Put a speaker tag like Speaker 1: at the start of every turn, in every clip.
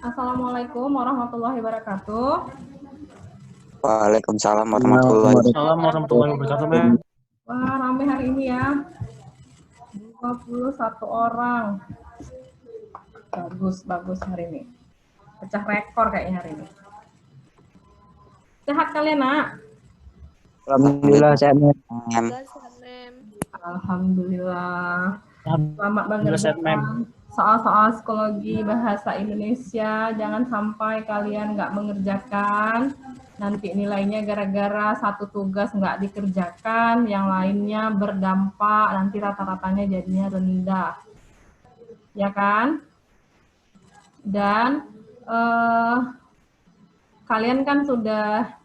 Speaker 1: Assalamualaikum warahmatullahi wabarakatuh.
Speaker 2: Waalaikumsalam warahmatullahi
Speaker 3: Waalaikumsalam warahmatullahi wabarakatuh, Mem.
Speaker 1: Wah, ramai hari ini ya. 21 orang. Bagus hari ini. Pecah rekor kayaknya hari ini. Sehat kalian, Nak?
Speaker 2: Alhamdulillah sehat, Mem.
Speaker 1: Alhamdulillah. Selamat
Speaker 3: Alhamdulillah sehat, Mem.
Speaker 1: mengerjakan soal-soal psikologi bahasa Indonesia. Jangan sampai kalian nggak mengerjakan. Nanti nilainya gara-gara satu tugas nggak dikerjakan, yang lainnya berdampak, nanti rata-ratanya jadinya rendah. Ya kan? Dan kalian kan sudah,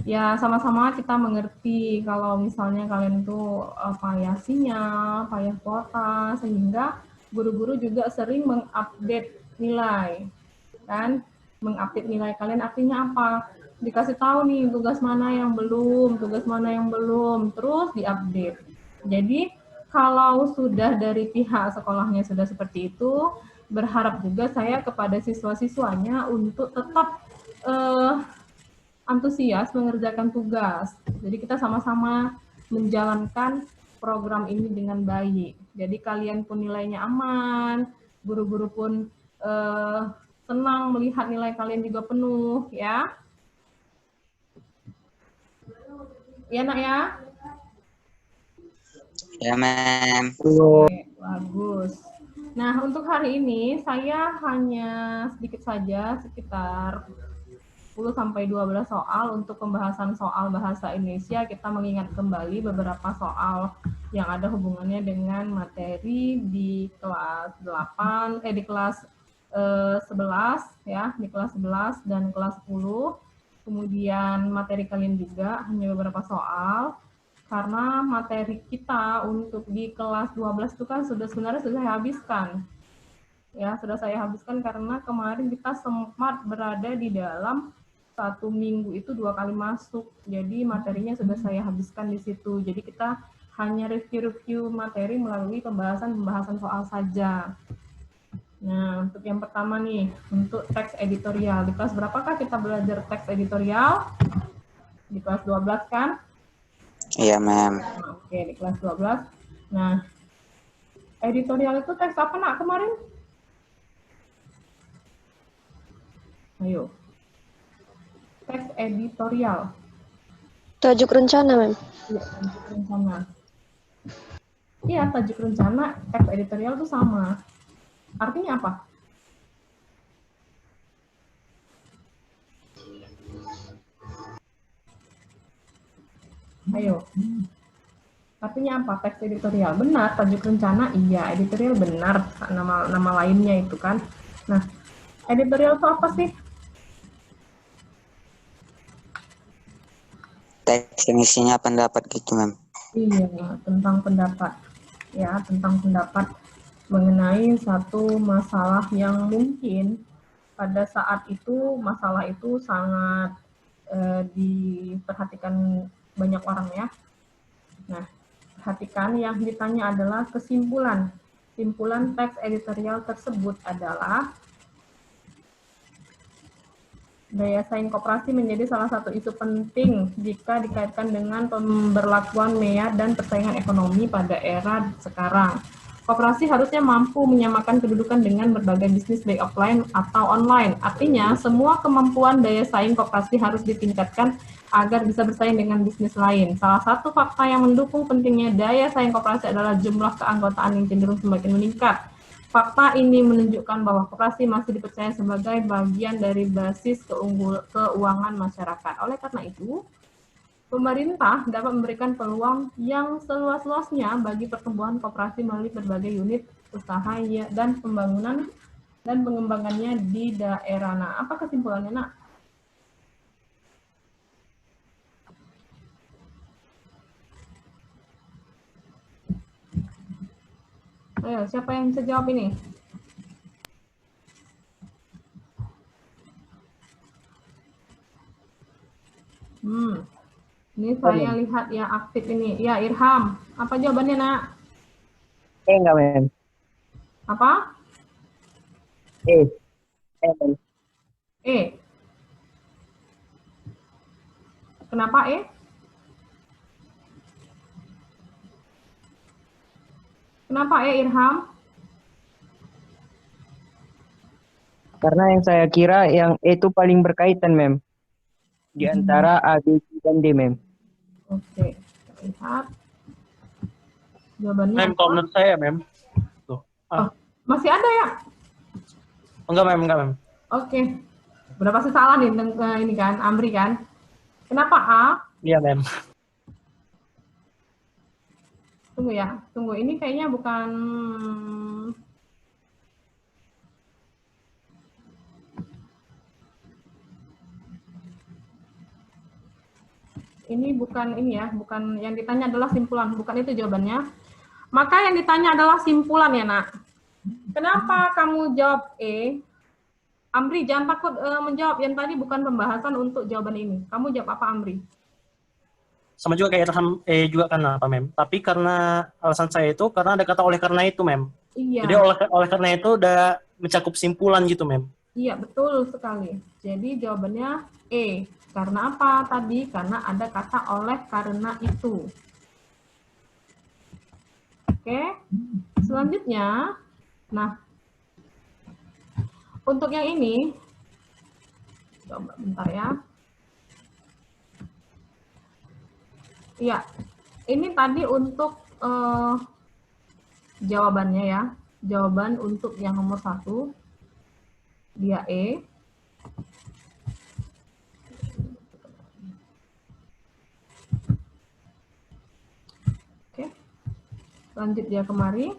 Speaker 1: ya sama-sama kita mengerti kalau misalnya kalian tuh payah sinyal, payah kuota, sehingga guru-guru juga sering mengupdate nilai. Kan? Mengupdate nilai kalian artinya apa? Dikasih tahu nih tugas mana yang belum, terus diupdate. Jadi kalau sudah dari pihak sekolahnya sudah seperti itu, berharap juga saya kepada siswa-siswanya untuk tetap antusias mengerjakan tugas. Jadi kita sama-sama menjalankan program ini dengan baik. Jadi kalian pun nilainya aman, guru-guru pun senang melihat nilai kalian juga penuh, ya. Ya, Nak ya?
Speaker 2: Ya, Mem.
Speaker 1: Oke, bagus. Nah, untuk hari ini saya hanya sedikit saja, sekitar 10-12 soal untuk pembahasan soal bahasa Indonesia. Kita mengingat kembali beberapa soal yang ada hubungannya dengan materi di kelas 8, di kelas 11 ya, di kelas 11 dan kelas 10. Kemudian materi kalian juga hanya beberapa soal. Karena materi kita untuk di kelas 12 itu kan sebenarnya sudah saya habiskan. Ya, sudah saya habiskan karena kemarin kita sempat berada di dalam 1 minggu itu 2 kali masuk. Jadi materinya sudah saya habiskan di situ. Jadi kita hanya review materi melalui pembahasan soal saja. Nah, untuk yang pertama nih, untuk teks editorial. Di kelas berapakah kita belajar teks editorial? Di kelas 12 kan?
Speaker 2: Iya, Mem.
Speaker 1: Nah, oke, di kelas 12. Nah, editorial itu teks apa, Nak, kemarin? Ayo. Teks editorial.
Speaker 4: Tajuk rencana, Mem.
Speaker 1: Iya, tajuk rencana. Iya, tajuk rencana, teks editorial itu sama. Artinya apa? Ayo. Artinya apa? Teks editorial. Benar, tajuk rencana iya, editorial benar. Nama lainnya itu kan. Nah, editorial itu apa sih?
Speaker 2: Teks yang isinya pendapat gitu, Mem.
Speaker 1: Iya, tentang pendapat. Ya, tentang pendapat mengenai satu masalah yang mungkin pada saat itu masalah itu sangat diperhatikan banyak orang ya. Nah, perhatikan yang ditanya adalah kesimpulan. Simpulan teks editorial tersebut adalah daya saing koperasi menjadi salah satu isu penting jika dikaitkan dengan pemberlakuan MEA dan persaingan ekonomi pada era sekarang. Koperasi harusnya mampu menyamakan kedudukan dengan berbagai bisnis baik offline atau online. Artinya, semua kemampuan daya saing koperasi harus ditingkatkan agar bisa bersaing dengan bisnis lain. Salah satu fakta yang mendukung pentingnya daya saing koperasi adalah jumlah keanggotaan yang cenderung semakin meningkat. Fakta ini menunjukkan bahwa koperasi masih dipercaya sebagai bagian dari basis keuangan masyarakat. Oleh karena itu, pemerintah dapat memberikan peluang yang seluas-luasnya bagi pertumbuhan koperasi melalui berbagai unit usaha dan pembangunan dan pengembangannya di daerah. Nah, apa kesimpulannya, Nak? Ayo, siapa yang bisa jawab ini? Ini saya lihat yang aktif ini. Ya, Irham. Apa jawabannya, Nak?
Speaker 3: Enggak, Mem.
Speaker 1: Apa? E. Kenapa E? Kenapa E, Irham?
Speaker 5: Karena yang saya kira yang E itu paling berkaitan, Mem. Di antara A, B, C, dan D, Mem.
Speaker 1: Oke, kita lihat. Jawabannya
Speaker 3: Mem,
Speaker 1: apa?
Speaker 3: kalau menurut saya, Mem. Tuh.
Speaker 1: Oh, masih ada ya?
Speaker 3: Enggak, Mem.
Speaker 1: Oke. Berapa sih salah nih ini kan, Amri kan? Kenapa A?
Speaker 3: Iya, Mem.
Speaker 1: Tunggu ya, tunggu. Ini kayaknya bukan... Ini bukan ini ya, bukan yang ditanya adalah simpulan, bukan itu jawabannya. Maka yang ditanya adalah simpulan ya, Nak. Kenapa kamu jawab E? Amri, jangan takut menjawab. Yang tadi bukan pembahasan untuk jawaban ini. Kamu jawab apa, Amri?
Speaker 3: Sama juga kayak Irham juga kan apa, Mem. Tapi karena alasan saya itu, karena ada kata oleh karena itu, Mem.
Speaker 1: Iya.
Speaker 3: Jadi oleh karena itu udah mencakup simpulan gitu, Mem.
Speaker 1: Iya, betul sekali. Jadi jawabannya E. Karena apa tadi? Karena ada kata oleh karena itu. Oke. Selanjutnya, nah, untuk yang ini, coba bentar ya. Iya, ini tadi untuk jawabannya ya. Jawaban untuk yang nomor 1, dia E. Oke, lanjut dia kemari.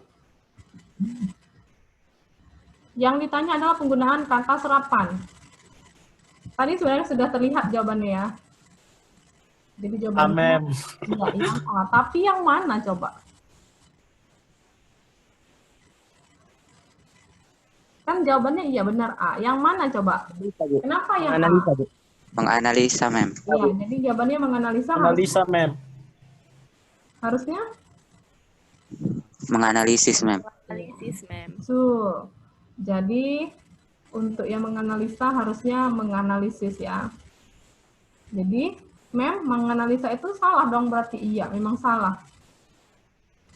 Speaker 1: Yang ditanya adalah penggunaan kata serapan. Tadi sebenarnya sudah terlihat jawabannya ya. Jadi jawabannya ya, yang salah. Tapi yang mana coba? Kan jawabannya iya benar A. Yang mana coba? Kenapa yang A?
Speaker 2: Menganalisa, Mem.
Speaker 1: Iya, jadi jawabannya menganalisa.
Speaker 3: Analisa, Mem.
Speaker 1: Harusnya?
Speaker 2: Menganalisis, Mem.
Speaker 6: Analisis, Mem.
Speaker 1: Jadi untuk yang menganalisa harusnya menganalisis ya. Jadi Mem, menganalisa itu salah dong berarti. Iya, memang salah.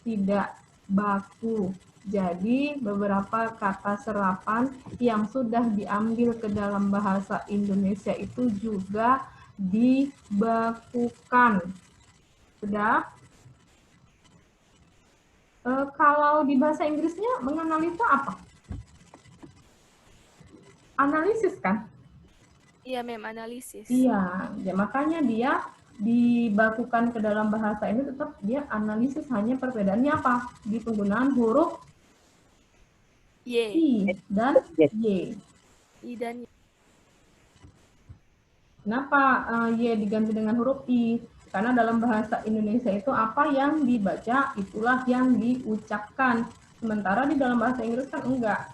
Speaker 1: Tidak baku. Jadi beberapa kata serapan yang sudah diambil ke dalam bahasa Indonesia itu juga dibakukan. Sudah? Kalau di bahasa Inggrisnya menganalisa apa? Analisis kan?
Speaker 6: Iya, Mem, analisis.
Speaker 1: Iya, ya makanya dia dibakukan ke dalam bahasa ini tetap dia analisis, hanya perbedaannya apa? Di penggunaan huruf
Speaker 6: Y.
Speaker 1: I dan Y.
Speaker 6: I dan Y.
Speaker 1: Kenapa Y diganti dengan huruf I? Karena dalam bahasa Indonesia itu apa yang dibaca, itulah yang diucapkan. Sementara di dalam bahasa Inggris kan enggak.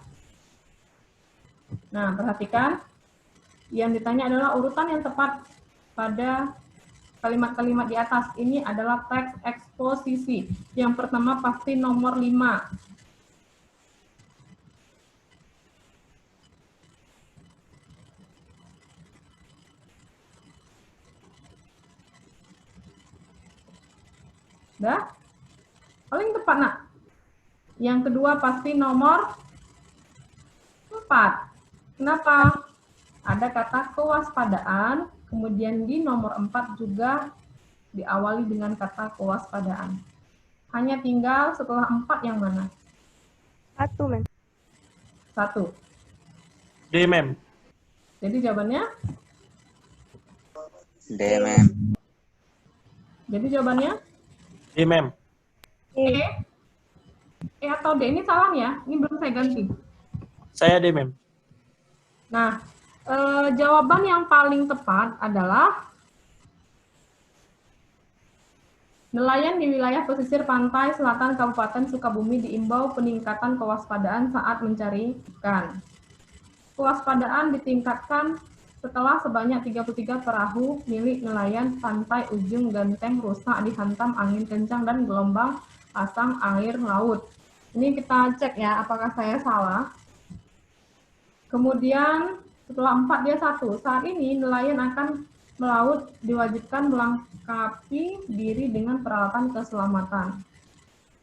Speaker 1: Nah, perhatikan. Yang ditanya adalah urutan yang tepat pada kalimat-kalimat di atas. Ini adalah teks eksposisi. Yang pertama pasti nomor 5. Udah? Paling tepat, Nak. Yang kedua pasti nomor 4. Kenapa? Ada kata kewaspadaan, kemudian di nomor 4 juga diawali dengan kata kewaspadaan. Hanya tinggal setelah 4 yang mana?
Speaker 4: 1, Mem.
Speaker 1: 1.
Speaker 3: D, Mem.
Speaker 1: Jadi jawabannya?
Speaker 2: D, Mem.
Speaker 1: Jadi jawabannya?
Speaker 3: D, Mem.
Speaker 1: E? E atau D? Ini salah ya? Ini belum saya ganti.
Speaker 3: Saya D, Mem.
Speaker 1: Nah, jawaban yang paling tepat adalah nelayan di wilayah pesisir pantai selatan Kabupaten Sukabumi diimbau peningkatan kewaspadaan saat mencari ikan. Kewaspadaan ditingkatkan setelah sebanyak 33 perahu milik nelayan pantai ujung genteng rusak dihantam angin kencang dan gelombang pasang air laut. Ini kita cek ya, apakah saya salah. Kemudian setelah 4 dia 1. Saat ini nelayan akan melaut diwajibkan melengkapi diri dengan peralatan keselamatan.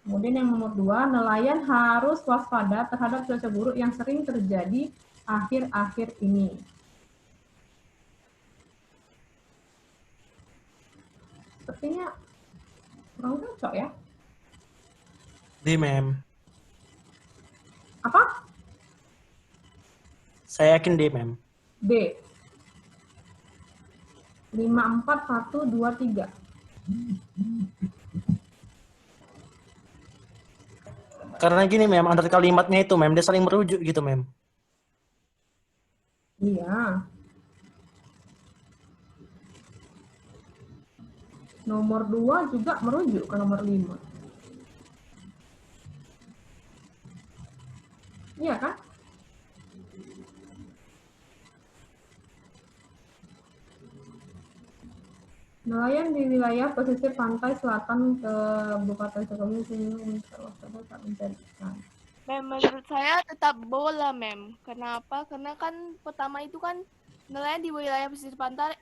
Speaker 1: Kemudian yang nomor 2, nelayan harus waspada terhadap cuaca buruk yang sering terjadi akhir-akhir ini. Sepertinya kurang cocok ya.
Speaker 3: D, mem.
Speaker 1: Apa?
Speaker 3: Saya yakin D, mem.
Speaker 1: B. 5, 4, 1, 2, 3.
Speaker 3: Karena gini, mem, antar kalimatnya itu, mem, dia saling merujuk gitu, mem.
Speaker 1: Iya. Nomor 2 juga merujuk ke nomor 5. Iya kan? Nelayan di wilayah pesisir pantai selatan Kabupaten Sukabumi saat mencari ikan.
Speaker 6: Mem, menurut saya tetap bola, Mem. Kenapa? Karena kan pertama itu kan nelayan di wilayah pesisir pantai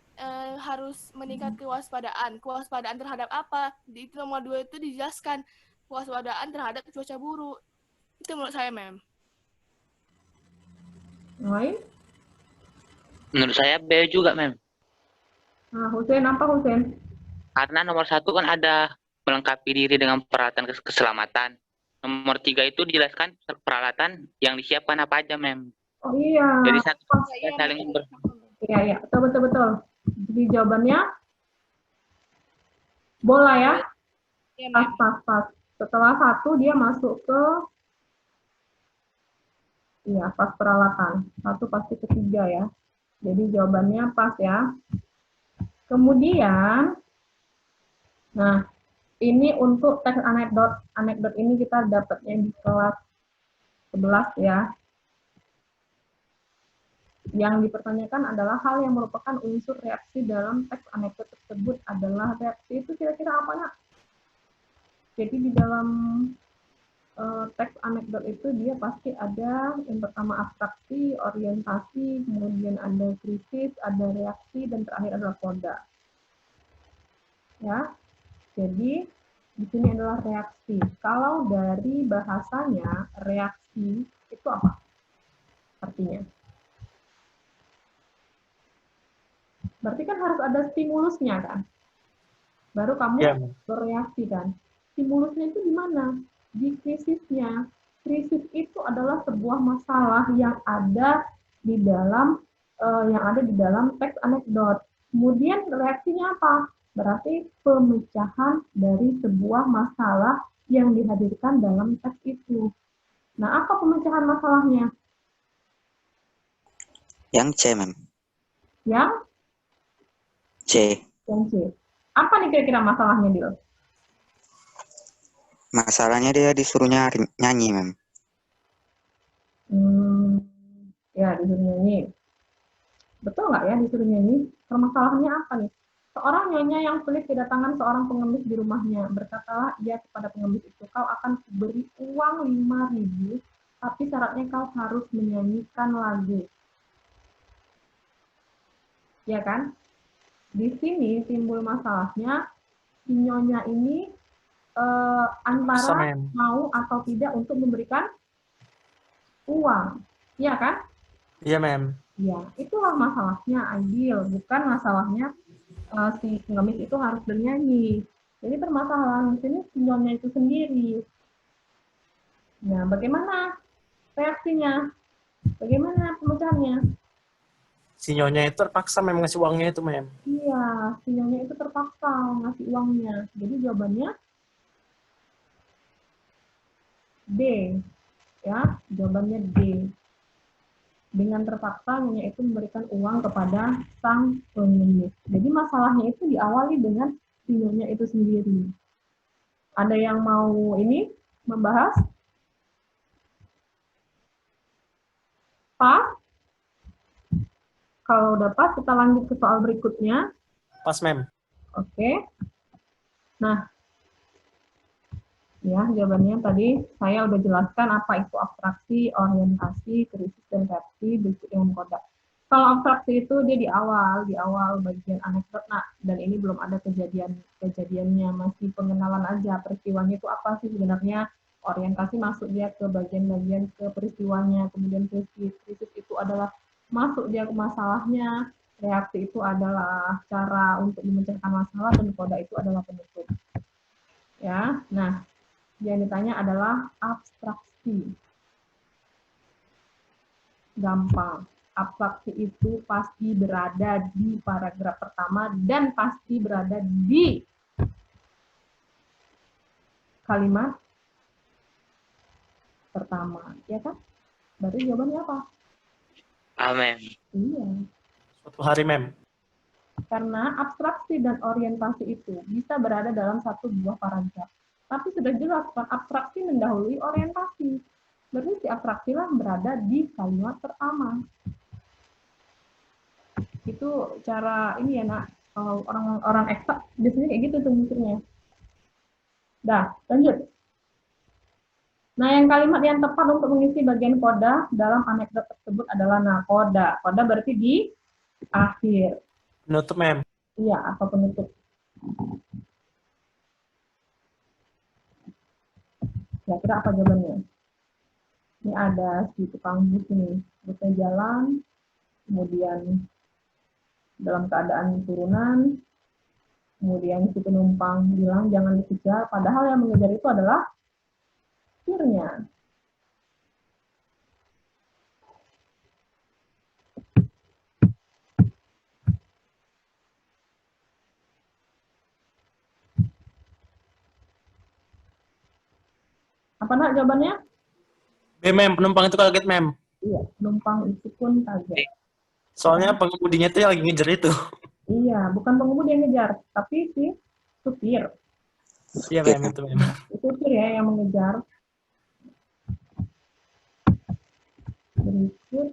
Speaker 6: harus meningkat kewaspadaan. Kewaspadaan terhadap apa? Di nomor 2 itu dijelaskan kewaspadaan terhadap cuaca buruk. Itu menurut saya, Mem.
Speaker 1: Yang lain?
Speaker 2: Menurut saya B juga, mem.
Speaker 1: Nah, Husein apa Husein?
Speaker 2: Karena nomor 1 kan ada melengkapi diri dengan peralatan keselamatan. Nomor 3 itu dijelaskan peralatan yang disiapkan apa aja, mem.
Speaker 1: Oh iya.
Speaker 2: Jadi satu
Speaker 6: Iya,
Speaker 2: saling
Speaker 6: Mem.
Speaker 1: Iya, betul. Jadi jawabannya bola ya.
Speaker 6: Iya, Mem.
Speaker 1: Pas. Setelah 1 dia masuk ke pas peralatan. 1 pasti ketiga ya. Jadi jawabannya pas ya. Kemudian, nah ini untuk teks anekdot. Anekdot ini kita dapatnya di kelas 11 ya. Yang dipertanyakan adalah hal yang merupakan unsur reaksi dalam teks anekdot tersebut adalah reaksi itu kira-kira apa nak? Jadi di dalam teks anekdot itu dia pasti ada yang pertama abstraksi, orientasi, kemudian ada krisis, ada reaksi, dan terakhir adalah koda. Ya, jadi di sini adalah reaksi. Kalau dari bahasanya reaksi itu apa artinya? Berarti kan harus ada stimulusnya kan? Baru kamu bereaksi kan? Stimulusnya itu di mana? Di krisisnya. Krisis itu adalah sebuah masalah yang ada di dalam teks anekdot. Kemudian reaksinya apa? Berarti pemecahan dari sebuah masalah yang dihadirkan dalam teks itu. Nah, apa pemecahan masalahnya?
Speaker 2: Yang C, mem.
Speaker 1: Yang
Speaker 2: C.
Speaker 1: C. Apa nih kira-kira masalahnya, Dil?
Speaker 2: Masalahnya dia disuruh nyanyi, mem.
Speaker 1: Ya, disuruh nyanyi. Betul nggak ya disuruh nyanyi? Permasalahannya apa nih? Seorang nyonya yang sulit kedatangan seorang pengemis di rumahnya. Berkatalah ia kepada pengemis itu, kau akan kuberi uang 5.000, tapi syaratnya kau harus menyanyikan lagu. Ya kan? Di sini timbul masalahnya, si nyonya ini antara mau atau tidak untuk memberikan uang. Iya kan?
Speaker 3: Iya, mem.
Speaker 1: Ya, itulah masalahnya Adil, bukan masalahnya si pengemis itu harus bernyanyi. Jadi permasalahan di sini si nyonya itu sendiri. Nah, bagaimana reaksinya? Bagaimana pemecahannya?
Speaker 3: Si nyonya itu terpaksa mem ngasih uangnya itu, mem.
Speaker 1: Iya, si nyonya itu terpaksa ngasih uangnya. Jadi jawabannya D. Ya, jawabannya D. Dengan terpaksa nyonya itu memberikan uang kepada sang pengemis. Jadi masalahnya itu diawali dengan si nyonya itu sendiri. Ada yang mau ini membahas? Pas? Kalau udah pas, kita lanjut ke soal berikutnya.
Speaker 3: Pas, mem.
Speaker 1: Oke. Nah, Ya, jawabannya tadi saya udah jelaskan apa itu abstraksi, orientasi, krisis, dan versi, berikut dengan koda. Kalau abstraksi itu dia di awal bagian anekdot, nah, dan ini belum ada kejadiannya, masih pengenalan aja peristiwanya itu apa sih sebenarnya. Orientasi masuk dia ke bagian-bagian ke peristiwanya, kemudian krisis itu adalah masuk dia ke masalahnya, reaksi itu adalah cara untuk memecahkan masalah, dan koda itu adalah penutup. Ya, nah yang ditanya adalah abstraksi. Gampang. Abstraksi itu pasti berada di paragraf pertama dan pasti berada di kalimat pertama, ya kan? Berarti jawabannya apa?
Speaker 2: Amin.
Speaker 1: Iya.
Speaker 3: Suatu hari, Mem.
Speaker 1: Karena abstraksi dan orientasi itu bisa berada dalam satu buah paragraf. Tapi sudah jelas kan abstraksi mendahului orientasi. Berarti si abstraksilah berada di kalimat pertama. Itu cara ini ya nak, orang eksak biasanya kayak gitu tuh mikirnya. Dah, lanjut. Nah, yang kalimat yang tepat untuk mengisi bagian koda dalam anekdot tersebut adalah nakoda. Koda berarti di akhir.
Speaker 3: Penutup, Mem.
Speaker 1: Iya, atau penutup. Kira-kira apa jawabannya? Ini ada si tukang bus ini, busnya jalan, kemudian dalam keadaan turunan, kemudian si penumpang bilang jangan dikejar, padahal yang mengejar itu adalah setirnya. Apa nak jawabannya?
Speaker 3: B, Mem. Penumpang itu kaget, Mem.
Speaker 1: Iya, penumpang itu pun kaget.
Speaker 3: Soalnya pengemudinya itu lagi ngejar itu.
Speaker 1: Iya, bukan pengemudi yang ngejar, tapi si supir.
Speaker 3: Iya, Mem. Itu, Mem.
Speaker 1: Supir ya yang mengejar. Berikut.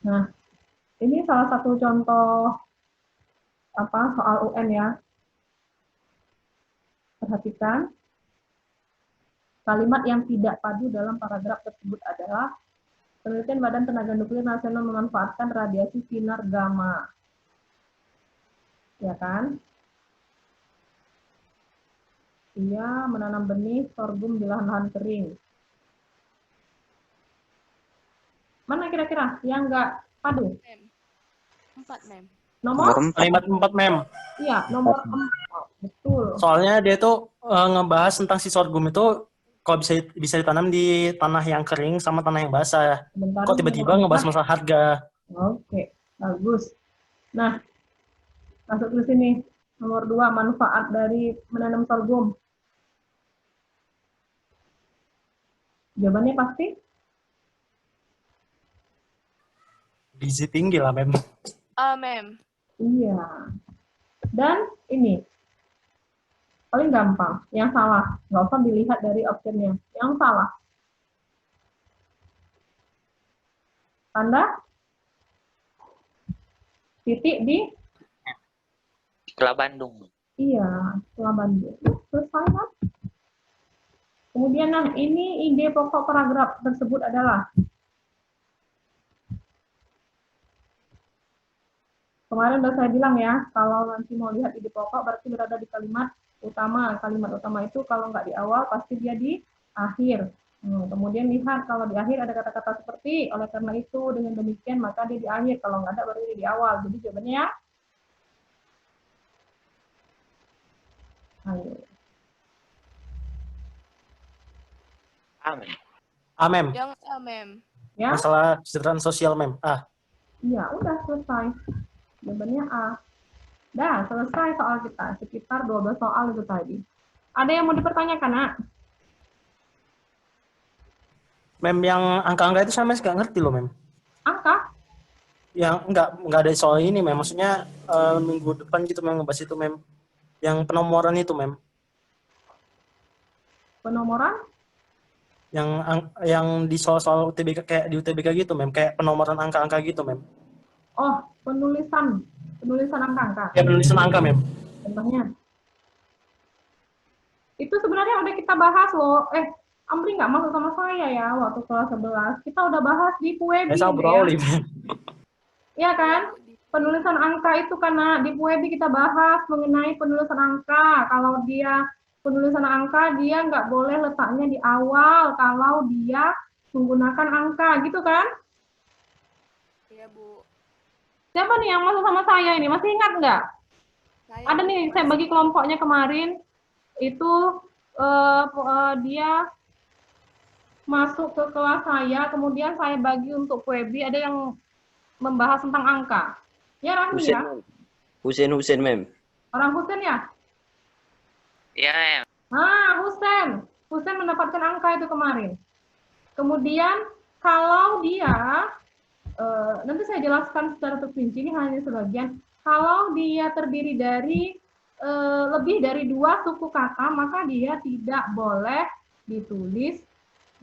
Speaker 1: Nah, ini salah satu contoh soal UN ya. Perhatikan. Kalimat yang tidak padu dalam paragraf tersebut adalah penelitian Badan Tenaga Nuklir Nasional memanfaatkan radiasi sinar gamma. Ya kan? Ia menanam benih sorghum di lahan-lahan kering. Mana kira-kira yang enggak padu?
Speaker 6: Mem. 4, Mem.
Speaker 1: Nomor?
Speaker 3: Kalimat 4, Mem.
Speaker 1: Iya, nomor 4. Betul.
Speaker 3: Soalnya dia tuh ngebahas tentang si sorghum itu kok bisa ditanam di tanah yang kering sama tanah yang basah.
Speaker 1: Sebentar,
Speaker 3: Kok tiba-tiba ngebahas masalah harga?
Speaker 1: Oke, bagus. Nah, masuk ke sini. Nomor 2, manfaat dari menanam sorghum. Jawabannya pasti?
Speaker 3: Gizi tinggi lah, Mem.
Speaker 6: Mem.
Speaker 1: Iya. Dan ini, paling gampang. Yang salah. Nggak usah dilihat dari optionnya. Yang salah. Tanda? Titik di?
Speaker 2: Setelah Bandung.
Speaker 1: Iya, setelah Bandung. Selesai kan? Kemudian, nah ini ide pokok paragraf tersebut adalah kemarin udah saya bilang ya, kalau nanti mau lihat ide pokok berarti berada di kalimat utama. Kalimat utama itu kalau nggak di awal pasti dia di akhir. Kemudian lihat kalau di akhir ada kata-kata seperti oleh karena itu dengan demikian maka dia di akhir. Kalau nggak ada baru dia di awal. Jadi jawabannya ya. Ayo.
Speaker 2: Amin.
Speaker 3: Mem.
Speaker 6: Yang Mem.
Speaker 1: Ya,
Speaker 3: Masalah kesejahteraan sosial, Mem.
Speaker 1: iya udah selesai. Jawabannya A. Dah, selesai soal kita. Sekitar 12 soal itu tadi. Ada yang mau dipertanyakan, Nak?
Speaker 3: Mem, yang angka-angka itu saya masih nggak ngerti loh, Mem.
Speaker 1: Angka?
Speaker 3: Yang nggak ada soal ini, Mem. Maksudnya minggu depan gitu, Mem, ngebahas itu, Mem. Yang penomoran itu, Mem.
Speaker 1: Penomoran?
Speaker 3: Yang di soal-soal UTBK kayak di UTBK gitu, Mem. Kayak penomoran angka-angka gitu, Mem.
Speaker 1: Oh, penulisan angka-angka.
Speaker 3: Ya, penulisan angka, Mem.
Speaker 1: Contohnya? Itu sebenarnya udah kita bahas loh. Amri nggak masuk sama saya ya waktu kelas 11. Kita udah bahas di PUEBI
Speaker 3: Saya
Speaker 1: ya.
Speaker 3: Broly, Mem.
Speaker 1: Iya kan? Penulisan angka itu karena di PUEBI kita bahas mengenai penulisan angka. Kalau dia penulisan angka, dia nggak boleh letaknya di awal kalau dia menggunakan angka, gitu kan?
Speaker 6: Iya, Bu.
Speaker 1: Siapa nih yang masuk sama saya ini? Masih ingat nggak?
Speaker 6: Saya
Speaker 1: Ada nih, saya bagi kelompoknya kemarin. Itu dia masuk ke kelas saya, kemudian saya bagi untuk PUEBI, ada yang membahas tentang angka. Ya, Rahmi
Speaker 7: Husin,
Speaker 1: ya?
Speaker 7: Mem. Husin, Mem.
Speaker 1: Orang Husen ya?
Speaker 2: Iya, Mem.
Speaker 1: Husen. Husen mendapatkan angka itu kemarin. Kemudian kalau dia, nanti saya jelaskan secara terperinci, ini hanya sebagian. Kalau dia terdiri dari lebih dari 2 suku kata, maka dia tidak boleh ditulis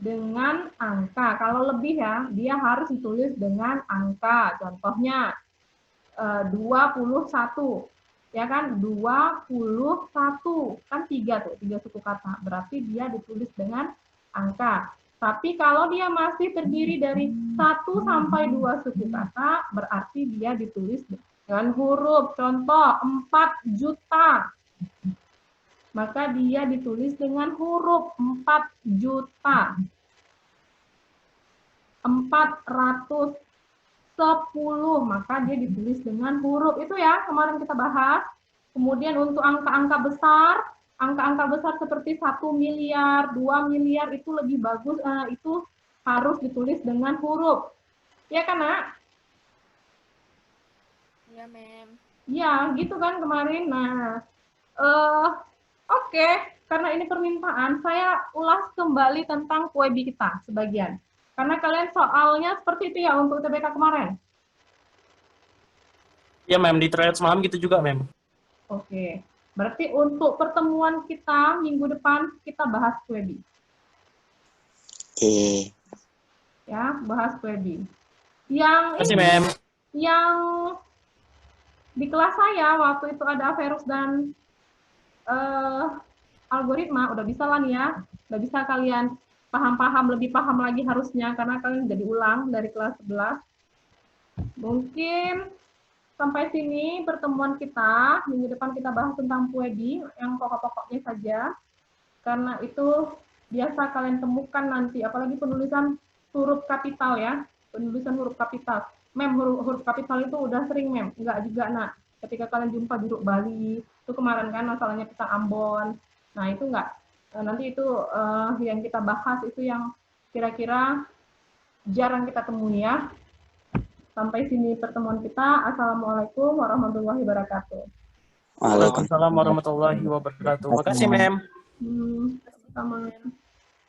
Speaker 1: dengan angka. Kalau lebih ya, dia harus ditulis dengan angka. Contohnya 21. Ya kan, 21. Kan 3 tuh, 3 suku kata. Berarti dia ditulis dengan angka. Tapi kalau dia masih terdiri dari 1 sampai 2 suku kata, berarti dia ditulis dengan huruf. Contoh, 4 juta. Maka dia ditulis dengan huruf 4 juta. 410, maka dia ditulis dengan huruf. Itu ya, kemarin kita bahas. Kemudian untuk angka-angka besar seperti 1 miliar, 2 miliar itu lebih bagus, itu harus ditulis dengan huruf. Ya kan, Nak?
Speaker 6: Iya, Mem.
Speaker 1: Ya, gitu kan kemarin. Nah, oke. Karena ini permintaan, saya ulas kembali tentang PUEBI kita sebagian. Karena kalian soalnya seperti itu ya untuk UTBK kemarin.
Speaker 3: Ya, Mem, di trial semalam gitu juga, Mem.
Speaker 1: Oke. Berarti untuk pertemuan kita minggu depan, kita bahas PUEBI. Ya, bahas PUEBI.
Speaker 3: Terima kasih, Mem.
Speaker 1: Yang di kelas saya waktu itu ada Averus dan algoritma, udah bisa lah nih ya. Udah bisa kalian paham-paham, lebih paham lagi harusnya, karena kalian udah diulang dari kelas 11. Mungkin sampai sini pertemuan kita. Minggu depan kita bahas tentang PUEBI, yang pokok-pokoknya saja. Karena itu biasa kalian temukan nanti, apalagi penulisan huruf kapital ya. Penulisan huruf kapital. Mem, huruf kapital itu udah sering, Mem. Enggak juga, Nak. Ketika kalian jumpa Juruk Bali, itu kemarin kan masalahnya pisang Ambon. Nah, itu enggak. Nanti itu yang kita bahas itu yang kira-kira jarang kita temui ya. Sampai sini pertemuan kita. Assalamualaikum warahmatullahi wabarakatuh.
Speaker 3: Waalaikumsalam warahmatullahi wabarakatuh. Makasih, Mem.
Speaker 1: Sama.